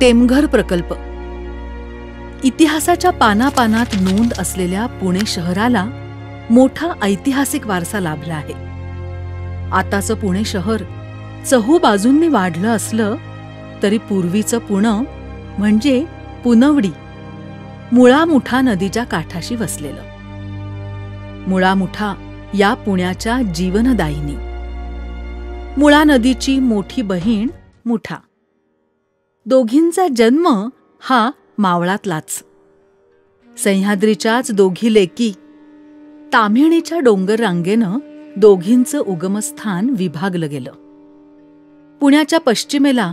टेमघर प्रकल्प. इतिहासाच्या पानापानात नोंद असलेल्या पुणे शहराला मोठा ऐतिहासिक वारसा लाभला आहे. आताचं पुणे शहर चहूबाजूंनी वाढलं असलं तरी पूर्वीचं पुणे म्हणजे पुनवडी, मुळा मुठा नदीच्या काठाशी वसलेलं. मुळा मुठा या पुण्याच्या जीवनदायिनी. मुळा नदीची मोठी बहीण मुठा. दोघींचा जन्म हा मावळातलाच. सह्याद्रीच्याच दोघी लेकी. ताम्हिणीच्या डोंगर रांगेनं दोघींचं उगमस्थान विभागलं गेलं. पुण्याच्या पश्चिमेला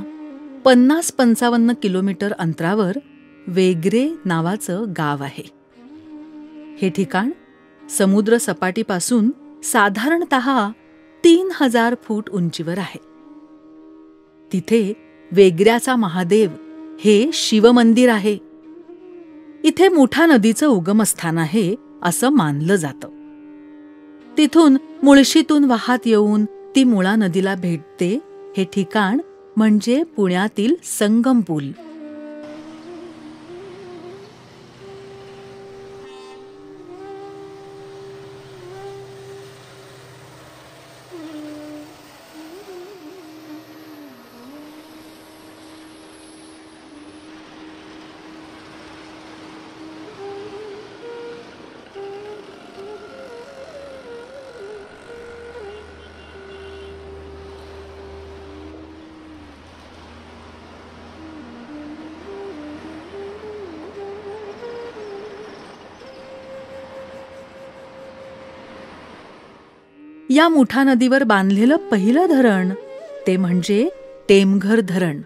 50-55 किलोमीटर अंतरावर वेगरे नावाचं गाव आहे. हे ठिकाण समुद्र सपाटीपासून साधारणतः 3000 फूट उंचीवर आहे. तिथे वेगऱ्याचा महादेव हे शिवमंदिर आहे. इथे मुठा नदीचं उगमस्थान आहे असं मानलं जातं. तिथून मुळशीतून वाहत येऊन ती मुळा नदीला भेटते. हे ठिकाण म्हणजे पुण्यातील संगम पूल. या मुठा नदीवर बांधलेलं पहिलं धरण ते म्हणजे टेमघर धरण.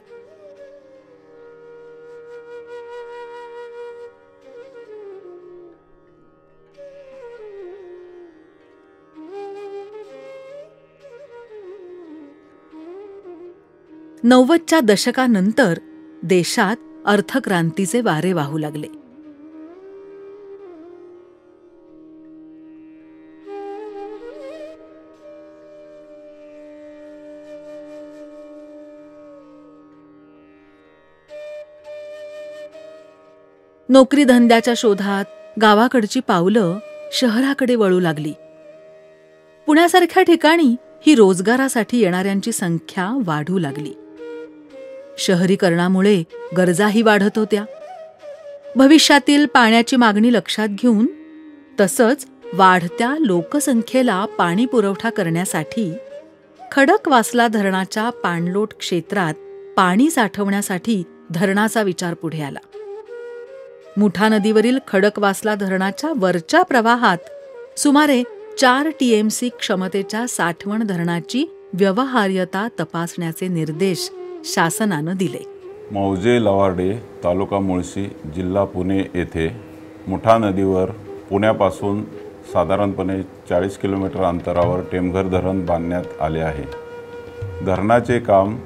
'90च्या दशकानंतर देशात अर्थक्रांतीचे वारे वाहू लागले. नोकरी धंद्याच्या शोधात गावाकडची पावलं शहराकडे वळू लागली. पुण्यासारख्या ठिकाणी ही रोजगारासाठी येणाऱ्यांची संख्या वाढू लागली. शहरीकरणामुळे गरजाही वाढत होत्या. भविष्यातील पाण्याची मागणी लक्षात घेऊन तसंच वाढत्या लोकसंख्येला पाणी पुरवठा करण्यासाठी खडकवासला धरणाच्या पाणलोट क्षेत्रात पाणी साठवण्यासाठी धरणाचा विचार पुढे आला. मुठा नदीवरील खडकवासला धरणाच्या वरच्या प्रवाहात सुमारे 4 TMC क्षमतेच्या साठवण धरणाची व्यवहार्यता तपासण्याचे निर्देश शासनानं दिले. मौजे लवार्डे, तालुका मुळशी, जिल्हा पुणे येथे मुठा नदीवर पुण्यापासून साधारणपणे 40 किलोमीटर अंतरावर टेमघर धरण बांधण्यात आले आहे. धरणाचे काम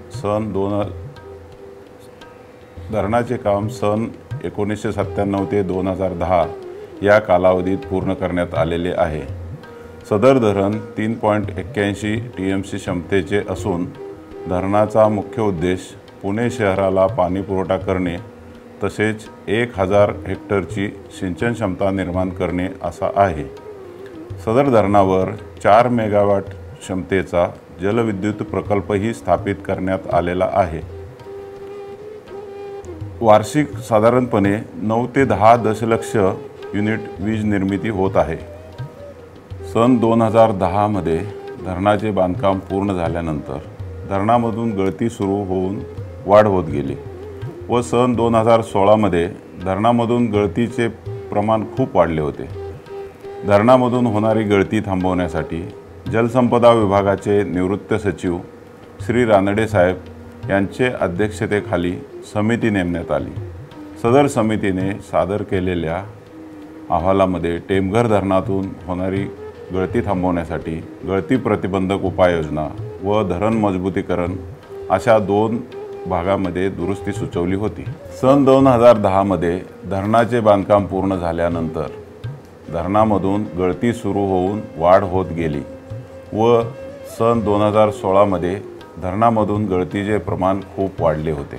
सन 1997 ते 2010 या कालावधीत पूर्ण करण्यात आलेले आहे. सदर धरण 3.81 TMC क्षमतेचे असून धरणाचा मुख्य उद्देश पुणे शहराला पाणी पुरवठा करणे तसेच 1000 हेक्टरची सिंचन क्षमता निर्माण करणे असा आहे. सदर धरणावर 4 मेगावॅट क्षमतेचा जलविद्युत प्रकल्पही स्थापित करण्यात आलेला आहे. वार्षिक साधारणपणे 9 ते 10 दशलक्ष युनिट वीज निर्मिती होत आहे. सन 2010 मध्ये धरणाचे बांधकाम पूर्ण झाल्यानंतर धरणामधून गळती सुरू होऊन वाढ होत गेली व सन 2016 मध्ये धरणामधून गळतीचे प्रमाण खूप वाढले होते. धरणामधून होणारी गळती थांबवण्यासाठी जलसंपदा विभागाचे निवृत्त सचिव श्री रानडे साहेब यांचे अध्यक्षतेखाली समिती नेमण्यात आली. सदर समितीने सादर केलेल्या अहवालामध्ये टेमघर धरणातून होणारी गळती थांबवण्यासाठी गळती प्रतिबंधक उपाययोजना व धरण मजबूतीकरण अशा 2 भागामध्ये दुरुस्ती सुचवली होती. सन 2010 मध्ये धरणाचे बांधकाम पूर्ण झाल्यानंतर धरणामधून गळती सुरू होऊन वाढ होत गेली व सन 2016 मध्ये धरणामधून गळतीचे प्रमाण खूप वाढले होते.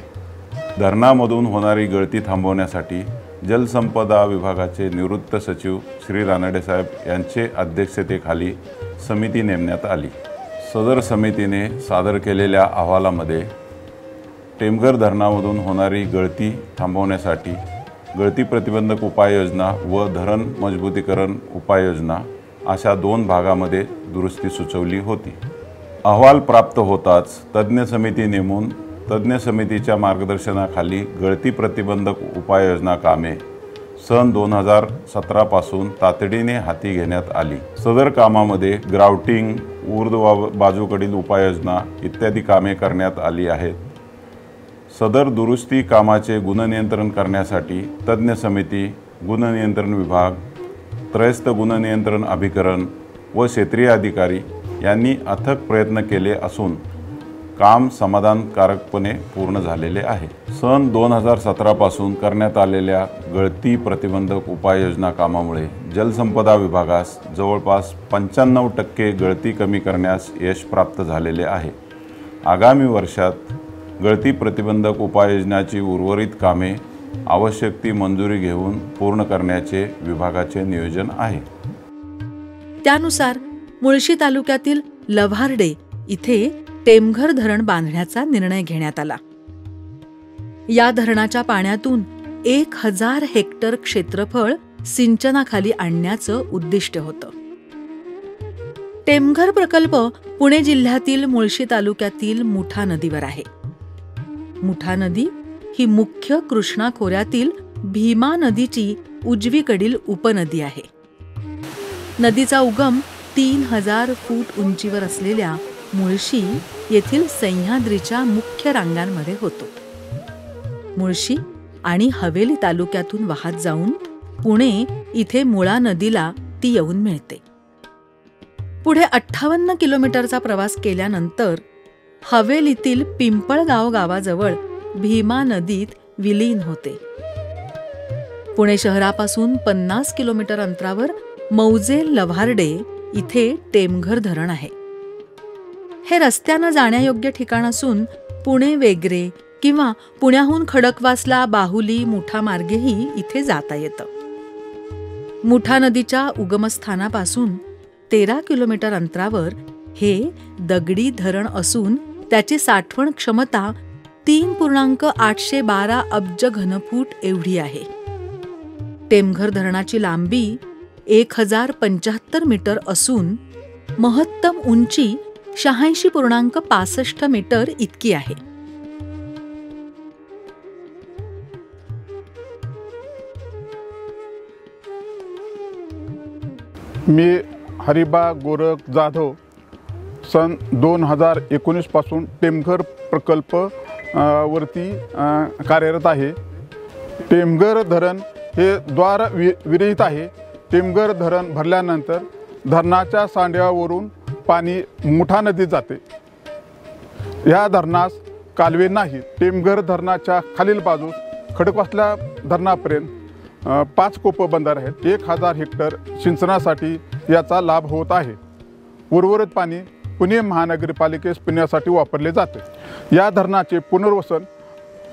धरणामधून होणारी गळती थांबवण्यासाठी जलसंपदा विभागाचे निवृत्त सचिव श्री रानडे साहेब यांचे अध्यक्षतेखाली समिती नेमण्यात आली। सदर समितीने सादर केलेल्या अहवालामध्ये टेमघर धरणामधून होणारी गळती थांबवण्यासाठी गळती प्रतिबंधक उपाययोजना व धरण मजबूतीकरण उपाययोजना अशा 2 भागामध्ये दुरुस्ती सुचवली होती। अहवाल प्राप्त होताच तज्ज्ञ समिती नेमून तज्ज्ञ समितीच्या मार्गदर्शनाखाली गळती प्रतिबंधक उपाययोजना कामे सन 2017 पासून तातडीने हाती घेण्यात आली। सदर कामामध्ये ग्राउटिंग, ऊर्ध्व बाजूकडील उपाययोजना इत्यादी कामे करण्यात आली आहेत। सदर दुरुस्ती कामाचे गुणनियंत्रण करण्यासाठी तज्ज्ञ समिती, गुणनियंत्रण विभाग, त्रयस्थ गुणनियंत्रण अभिकरण व क्षेत्रीय अधिकारी यांनी अथक प्रयत्न केले असून काम समाधानकारकपणे पूर्ण झालेले आहे। सन 2017 पासून करण्यात आलेल्या गळती प्रतिबंधक उपाययोजना कामामुळे जलसंपदा विभागास जवळपास 95% गळती कमी करण्यास यश प्राप्त झालेले आहे। आगामी वर्षात गळती प्रतिबंधक उपाययोजनाची उर्वरित कामे आवश्यक ती मंजुरी घेऊन पूर्ण करण्याचे विभागाचे नियोजन आहे। त्यानुसार मुळशी तालुक्यातील लव्हार्डे इथे टेमघर धरण बांधण्याचा निर्णय घेण्यात आला। या धरणाच्या पाण्यातून 1000 हेक्टर क्षेत्रफळ सिंचनाखाली आणण्याचं उद्दिष्ट होतं। टेमघर प्रकल्प पुणे जिल्ह्यातील मुळशी तालुक्यातील मुठा नदीवर आहे। मुठा नदी ही मुख्य कृष्णा खोऱ्यातील भीमा नदीची उजवीकडील उपनदी आहे। नदीचा उगम 3000 फूट उंचीवर असलेल्या मुळशी येथील सह्याद्रीच्या मुख्य रांगांमध्ये होतो। मुळशी आणि हवेली तालुक्यातून वाहत जाऊन पुणे इथे मुळा नदीला ती येऊन मिळते। पुढे 58 किलोमीटरचा प्रवास केल्यानंतर हवेलीतील पिंपळगाव गावाजवळ भीमा नदीत विलीन होते। पुणे शहरापासून 50 किलोमीटर अंतरावर मौजे लव्हार्डे इथे टेमघर धरण आहे। हे रस्त्यानं जाण्यायोग्य ठिकाण असून पुणे वेगरे किंवा पुण्याहून खडकवासला, बाहुली, मुठा मार्गेही इथे जाता येतं। मुठा नदीच्या उगमस्थानापासून 13 किलोमीटर अंतरावर हे दगडी धरण असून त्याची साठवण क्षमता 3.812 अब्ज घनफूट एवढी आहे। टेमघर धरणाची लांबी 1075 मीटर असून महत्तम उंची 86.65 मीटर इतकी आहे। मी हरिबा गोरख जाधव सन 2019 पासून टेमघर प्रकल्प वरती कार्यरत आहे। टेमघर धरण हे द्वार विरहित आहे। टेमघर धरण भरल्यानंतर धरणाच्या सांड्यावरून पाणी मुठा नदीत जाते। या धरणास कालवे नाही। टेमघर धरणाच्या खालील बाजूस खडकवासला धरणापर्यंत 5 कोप बंधारे आहेत। 1000 हेक्टर सिंचनासाठी याचा लाभ होत आहे। उर्वरित पाणी पुणे महानगरपालिकेस पिण्यासाठी वापरले जाते। या धरणाचे पुनर्वसन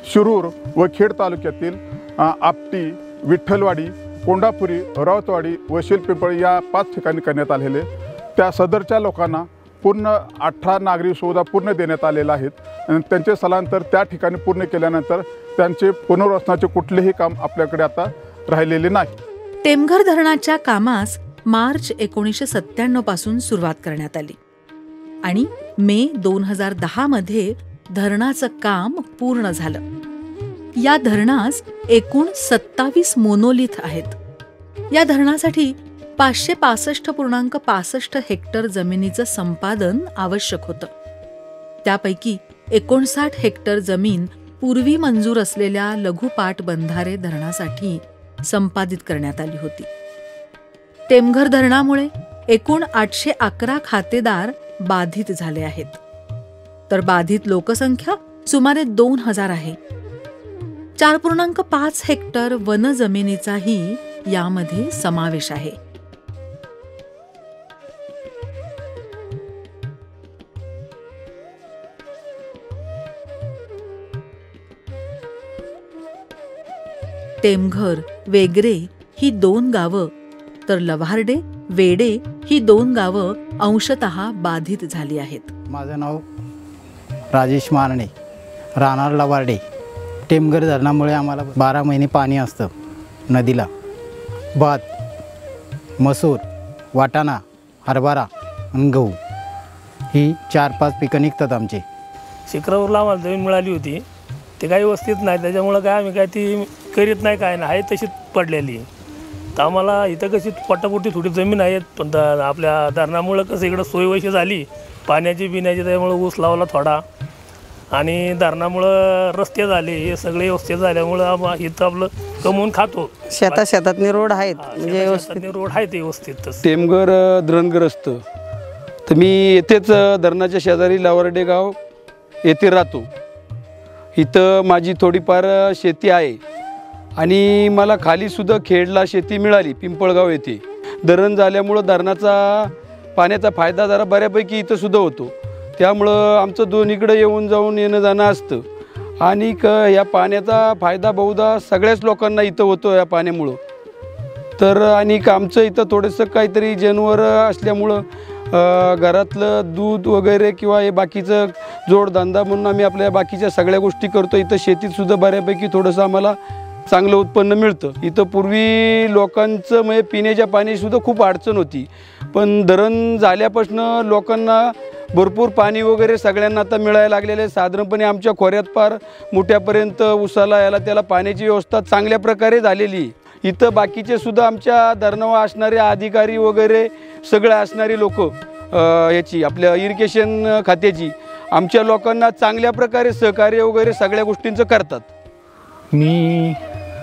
शिरूर व खेड तालुक्यातील आपटी, विठ्ठलवाडी, कोंडापुरी, रावतवाडी व शेलपिंपळ या 5 ठिकाणी करण्यात आलेले। त्या सदरच्या लोकांना पूर्ण 18 नागरी सुविधा पूर्ण देण्यात आलेल्या आहेत आणि त्यांचे स्थलांतर त्या ठिकाणी पूर्ण केल्यानंतर त्यांचे पुनर्वसनाचे कुठलेही काम आपल्याकडे आता राहिलेले नाही। टेमघर धरणाच्या कामास मार्च 1997 पासून सुरुवात करण्यात आली आणि मे 2010 मध्ये धरणाचं काम पूर्ण झालं। या धरणास एकूण 27 मोनोलिथ आहेत। या धरणासाठी 565.65 हेक्टर जमिनीचं संपादन आवश्यक होतं। त्यापैकी 59 हेक्टर जमीन पूर्वी मंजूर असलेल्या लघुपाट बंधारे धरणासाठी संपादित करण्यात आली होती। टेमघर धरणामुळे एकूण 811 खातेदार बाधित झाले आहेत, तर बाधित लोकसंख्या सुमारे 2000 आहे। 4.5 हेक्टर वन जमिनीचाही यामध्ये समावेश आहे। टेमघर, वेगरे ही 2 गावं तर लव्हार्डे, वेडे ही 2 गावं अंशतः बाधित झाली आहेत. माझं नाव राजेश मारणे, राहणार लवार्डे. टेमघर धरणामुळे आम्हाला 12 महिने पाणी असतं नदीला. भात, मसूर, वाटाणा, हरभरा आणि गहू ही 4-5 पिकं निघतात आमचे. शिखरावरला आम्हाला जमीन मिळाली होती, ते काही व्यवस्थित नाही, त्याच्यामुळं काय आम्ही काय ती करीत नाही, काय नाही, आहे तशीच पडलेली. तर आम्हाला इथं कशी पोटापोटी थोडी जमीन आहेत, पण आपल्या धरणामुळं कसं इकडं सोय वैशी झाली पाण्याची बिण्याची, त्यामुळं ऊस लावला थोडा, आणि धरणामुळं रस्ते झाले, हे सगळे व्यवस्थित झाल्यामुळं इथं आपलं कमवून खातो. शेतातनी रोड आहेत, म्हणजे रोड आहेत व्यवस्थित. टेमघर धरणग्रस्त, तर मी येथेच धरणाच्या शेजारी लवार्डे गाव येथे राहतो. इथं माझी थोडीफार शेती आहे आणि मला खालीसुद्धा खेडला शेती मिळाली पिंपळगाव येथे. धरण झाल्यामुळं धरणाचा पाण्याचा फायदा जरा बऱ्यापैकी इथं सुद्धा होतो, त्यामुळं आमचं दोन्हीकडं येऊन जाऊन येणं जाणं असतं. आणि या पाण्याचा फायदा बहुधा सगळ्याच लोकांना इथं होतो या पाण्यामुळं. तर आणि आमचं इथं थोडंसं काहीतरी जनावरं असल्यामुळं घरातलं दूध वगैरे किंवा हे बाकीचं जोडधंदा म्हणून आम्ही आपल्या बाकीच्या सगळ्या गोष्टी करतो. इथं शेतीतसुद्धा बऱ्यापैकी थोडंसं आम्हाला चांगलं उत्पन्न मिळतं. इथं पूर्वी लोकांचं म्हणजे पिण्याच्या पाण्याचीसुद्धा खूप अडचण होती, पण धरण झाल्यापासून लोकांना भरपूर पाणी वगैरे सगळ्यांना आता मिळायला लागलेलं आहे. साधारणपणे आमच्या खोऱ्यात पार मोठ्यापर्यंत उसाला याला त्याला पाण्याची व्यवस्था चांगल्या प्रकारे झालेली आहे. इथं बाकीचे सुद्धा आमच्या धरणावर असणारे अधिकारी वगैरे सगळे असणारी लोक याची आपल्या इरिगेशन खात्याची आमच्या लोकांना चांगल्या प्रकारे सहकार्य वगैरे सगळ्या गोष्टींचं करतात. मी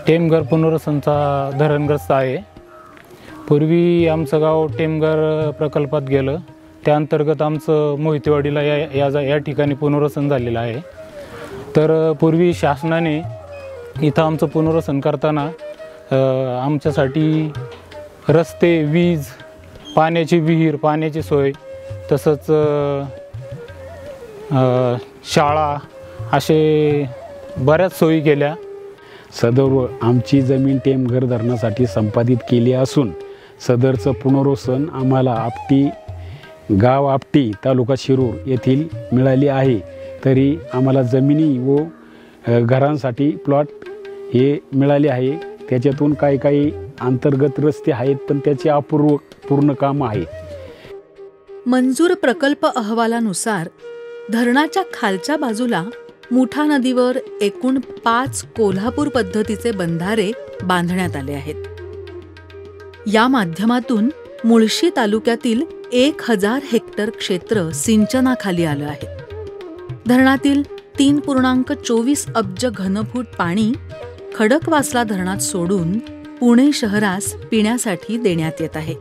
टेमघर पुनर्वसनचा धरणग्रस्त आहे. पूर्वी आमचं गाव टेमघर प्रकल्पात गेलं, त्या अंतर्गत आमचं मोहितेवाडीला या ठिकाणी पुनर्वसन झालेलं आहे. तर पूर्वी शासनाने इथं आमचं पुनर्वसन करताना आमच्यासाठी रस्ते, वीज, पाण्याची विहीर, पाण्याची सोय, तसंच शाळा असे बऱ्याच सोयी केल्या. सदर आमची जमीन टेमघर धरणासाठी संपादित केली असून सदरचं पुनर्वसन आम्हाला गाव आपटी, तालुका शिरूर येथील मिळाली आहे. तरी आम्हाला जमिनी व घरांसाठी प्लॉट हे मिळाले आहे. त्याच्यातून काही अंतर्गत रस्ते आहेत, पण त्याचे अपूर्व पूर्ण काम आहे. मंजूर प्रकल्प अहवालानुसार धरणाच्या खालच्या बाजूला मुठा नदीवर एकूण 5 कोल्हापूर पद्धतीचे बंधारे बांधण्यात आले आहेत. या माध्यमातून मुळशी तालुक्यातील 1000 हेक्टर क्षेत्र सिंचनाखाली आलं आहे. धरणातील 3.24 अब्ज घनफूट पाणी खडकवासला धरणात सोडून पुणे शहरास पिण्यासाठी देण्यात येत आहे.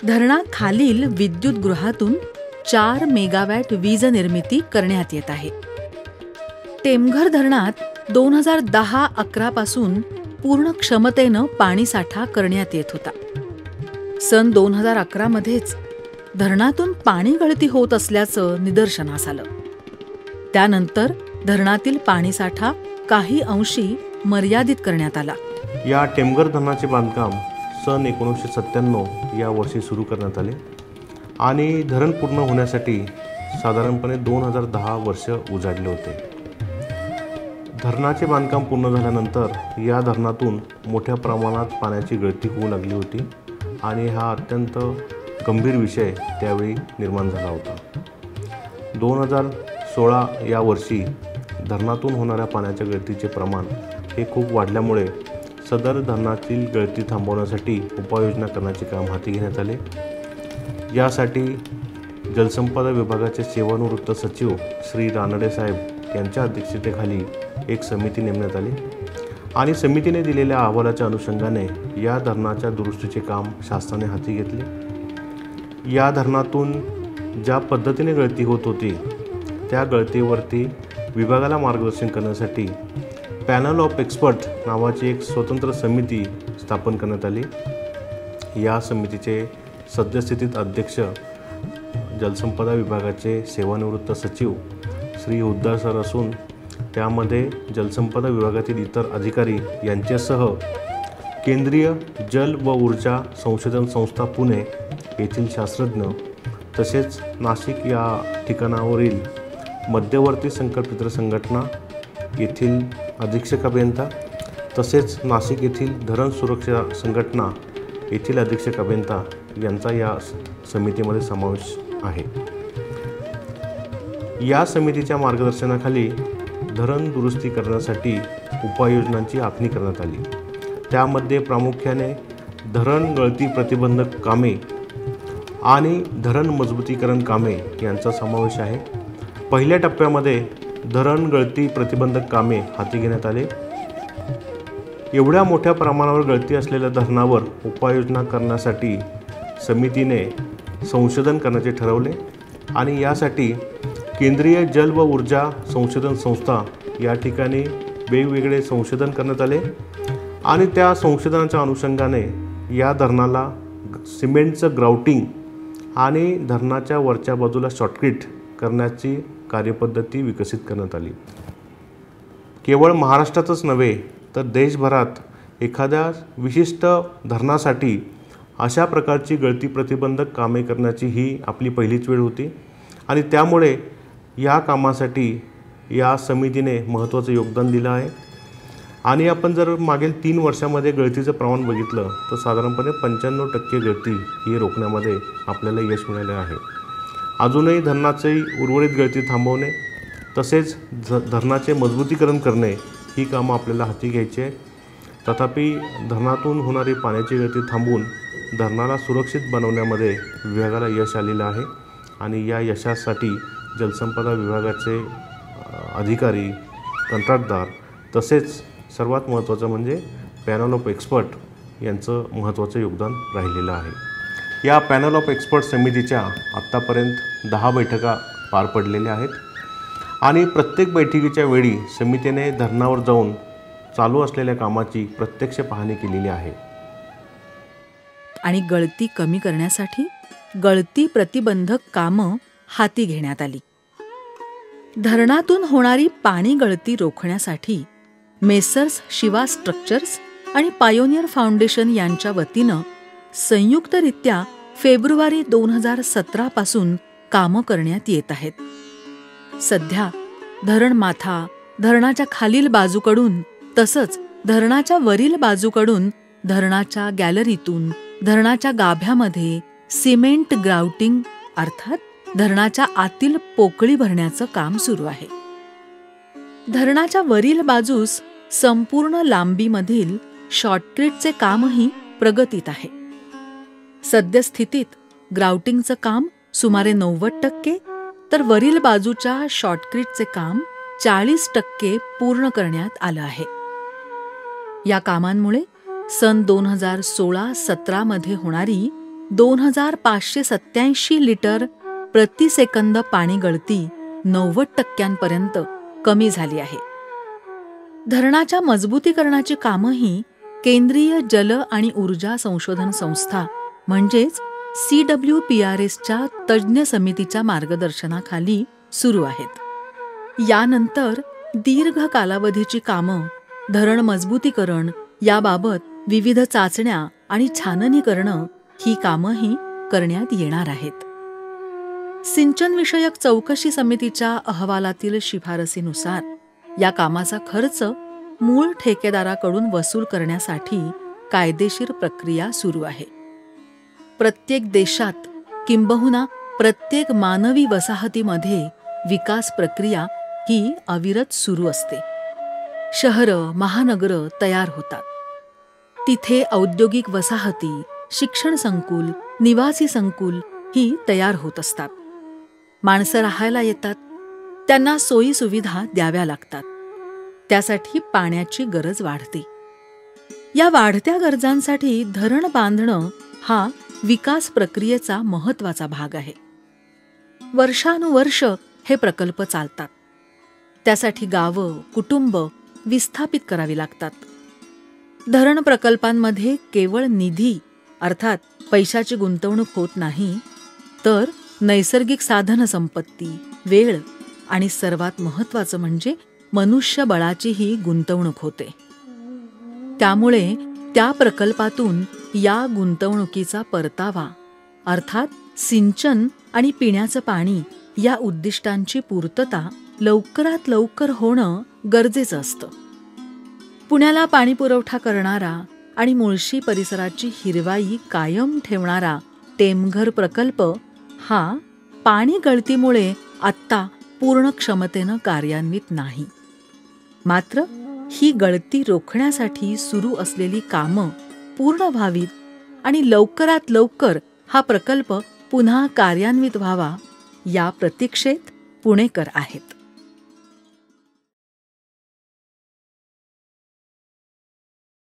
धरणाखालील विद्युतगृहातून 4 मेगावॅट वीज निर्मिती करण्यात येत आहे. टेमघर धरणात 2010-11 पासून पूर्ण क्षमतेनं पाणीसाठा करण्यात येत होता. सन 2011 मध्येच धरणातून पाणी गळती होत असल्याचं निदर्शनास आलं. त्यानंतर धरणातील पाणीसाठा काही अंशी मर्यादित करण्यात आला. या टेमघर धरणाचे बांधकाम सन 1997 या वर्षी सुरू करण्यात आले आणि धरण पूर्ण होण्यासाठी साधारणपणे 2010 वर्ष उजाडले होते. धरणाचे बांधकाम पूर्ण झाल्यानंतर या धरणातून मोठ्या प्रमाणात पाण्याची गळती होऊ लागली होती आणि हा अत्यंत गंभीर विषय त्यावेळी निर्माण झाला होता. 2016 या वर्षी धरणातून होणाऱ्या पाण्याच्या गळतीचे प्रमाण हे खूप वाढल्यामुळे सदर धरणातील गळती थांबवण्यासाठी उपाययोजना करण्याचे काम हाती घेण्यात आले. यासाठी जलसंपदा विभागाचे सेवानिवृत्त सचिव श्री रानडे साहेब यांच्या अध्यक्षतेखाली एक समिती नेमण्यात आली आणि समितीने दिलेल्या अहवालाच्या अनुषंगाने या धरणाच्या दुरुस्तीचे काम शासनाने हाती घेतले. या धरणातून ज्या पद्धतीने गळती होत होती त्या गळतीवरती विभागाला मार्गदर्शन करण्यासाठी पॅनल ऑफ एक्सपर्ट नावाची एक स्वतंत्र समिती स्थापन करण्यात आली. या समितीचे सद्यस्थितीत अध्यक्ष जलसंपदा विभागाचे सेवानिवृत्त सचिव श्री हुद्दार सर असून त्यामध्ये जलसंपदा विभागातील इतर अधिकारी यांच्यासह केंद्रीय जल व ऊर्जा संशोधन संस्था पुणे येथील शास्त्रज्ञ, तसेच नाशिक या ठिकाणावरील मध्यवर्ती संकल्पचित्र संघटना येथील अधीक्षक अभियंता, तसेच नाशिक येथील धरण सुरक्षा संघटना येथील अधीक्षक अभियंता यांचा या समितीमध्ये समावेश आहे. या समितीच्या मार्गदर्शनाखाली धरण दुरुस्ती करण्यासाठी उपाययोजनांची आखणी करण्यात आली. त्यामध्ये प्रामुख्याने धरण गळती प्रतिबंधक कामे आणि धरण मजबूतीकरण कामे यांचा समावेश आहे. पहिल्या टप्प्यामध्ये धरण गळती प्रतिबंधक कामे हाती घेण्यात आले. एवढ्या मोठ्या प्रमाणावर गळती असलेल्या धरणावर उपाययोजना करण्यासाठी समितीने संशोधन करण्याचे ठरवले आणि यासाठी केंद्रीय जल व ऊर्जा संशोधन संस्था या ठिकाणी वेगवेगळे संशोधन करण्यात आले आणि त्या संशोधनाच्या अनुषंगाने या धरणाला सिमेंटचं ग्राउटिंग आणि धरणाच्या वरच्या बाजूला शॉर्टक्रीट करण्याची कार्यपद्धती विकसित करण्यात आली. केवळ महाराष्ट्रातच नव्हे तर देशभरात एखाद्या विशिष्ट धरणासाठी अशा प्रकारची गळती प्रतिबंधक कामे करण्याची ही आपली पहिलीच वेळ होती आणि त्यामुळे या कामासाठी या समितीने महत्त्वाचं योगदान दिलं आहे. आणि आपण जर मागील 3 वर्षामध्ये गळतीचं प्रमाण बघितलं तर साधारणपणे 95% गळती ही रोखण्यामध्ये आपल्याला यश मिळाले आहे. अजूनही धरणाची उर्वरित गळती थांबवणे तसेच धरणाचे मजबूतीकरण करणे ही कामं आपल्याला हाती घ्यायची आहे. तथापि धरणातून होणारी पाण्याची गळती थांबवून धरणाला सुरक्षित बनवण्यामध्ये विभागाला यश आलेलं आहे आणि या यशासाठी जलसंपदा विभागाचे अधिकारी, कंत्राटदार तसेच सर्वात महत्त्वाचं म्हणजे पॅनल ऑफ एक्सपर्ट यांचं महत्त्वाचं योगदान राहिलेलं आहे. या पॅनल ऑफ एक्सपर्ट समितीच्या आत्तापर्यंत 10 बैठका पार पडलेल्या आहेत आणि प्रत्येक बैठकीच्या वेळी समितीने धरणावर जाऊन चालू असलेल्या कामाची प्रत्यक्ष पाहणी केलेली आहे. आणि गळती कमी करण्यासाठी गळती प्रतिबंधक कामं हाती घेण्यात आली. धरणातून होणारी पाणी गळती रोखण्यासाठी मेसर्स शिवा स्ट्रक्चर्स आणि पायोनियर फाउंडेशन यांच्या वतीनं संयुक्तरित्या फेब्रुवारी 2017 पासून कामं करण्यात येत आहेत. सध्या धरण माथा, धरणाच्या खालील बाजूकडून तसंच धरणाच्या वरील बाजूकडून धरणाच्या गॅलरीतून धरणाच्या गाभ्यामध्ये सिमेंट ग्राउटिंग अर्थात धरणाच्या आतील पोकळी भरण्याचं काम सुरू आहे. धरणाच्या वरील बाजूस संपूर्ण लांबीमधील शॉर्टक्रीटचे कामही प्रगतीत आहे. सद्यस्थितीत ग्राउटिंगचं काम सुमारे 90% तर वरील बाजूच्या शॉर्टक्रीटचे काम 40% पूर्ण करण्यात आलं आहे. या कामांमुळे सन 2016-17 मध्ये होणारी 2587 लिटर प्रति सेकंद पाणी गळती 90% कमी झाली आहे. धरणाच्या मजबूतीकरणाची कामंही केंद्रीय जल आणि ऊर्जा संशोधन संस्था म्हणजेच CWPRSच्या तज्ज्ञ समितीच्या मार्गदर्शनाखाली सुरू आहेत. यानंतर दीर्घ कालावधीची कामं, धरण मजबूतीकरण याबाबत विविध चाचण्या आणि छाननी करणं ही कामंही करण्यात येणार आहेत. सिंचनविषयक चौकशी समितीच्या अहवालातील शिफारसीनुसार या कामाचा खर्च मूळ ठेकेदाराकडून वसूल करण्यासाठी कायदेशीर प्रक्रिया सुरू आहे. प्रत्येक देशात किंबहुना प्रत्येक मानवी वसाहतीमध्ये विकास प्रक्रिया ही अविरत सुरू असते. शहरं, महानगरं तयार होतात. तिथे औद्योगिक वसाहती, शिक्षण संकुल, निवासी संकुल ही तयार होत असतात. माणसं राहायला येतात, त्यांना सोयी सुविधा द्याव्या लागतात. त्यासाठी पाण्याची गरज वाढते. या वाढत्या गरजांसाठी धरण बांधणं हा विकास प्रक्रियेचा महत्त्वाचा भाग आहे. वर्षानुवर्ष हे प्रकल्प चालतात. त्यासाठी गावं, कुटुंब विस्थापित करावी लागतात. धरण प्रकल्पांमध्ये केवळ निधी अर्थात पैशाची गुंतवणूक होत नाही, तर नैसर्गिक साधन संपत्ती, वेळ आणि सर्वात महत्त्वाचं म्हणजे मनुष्यबळाचीही गुंतवणूक होते. त्यामुळे त्या प्रकल्पातून या गुंतवणुकीचा परतावा अर्थात सिंचन आणि पिण्याचं पाणी या उद्दिष्टांची पूर्तता लवकरात लवकर होणं गरजेचं असतं. पुण्याला पाणी पुरवठा करणारा आणि मुळशी परिसराची हिरवाई कायम ठेवणारा टेमघर प्रकल्प हा पाणी गळतीमुळे आत्ता पूर्ण क्षमतेनं कार्यान्वित नाही. मात्र ही गळती रोखण्यासाठी सुरू असलेली कामं पूर्ण व्हावीत आणि लवकरात लवकर हा प्रकल्प पुन्हा कार्यान्वित व्हावा या प्रतीक्षेत पुणेकर आहेत.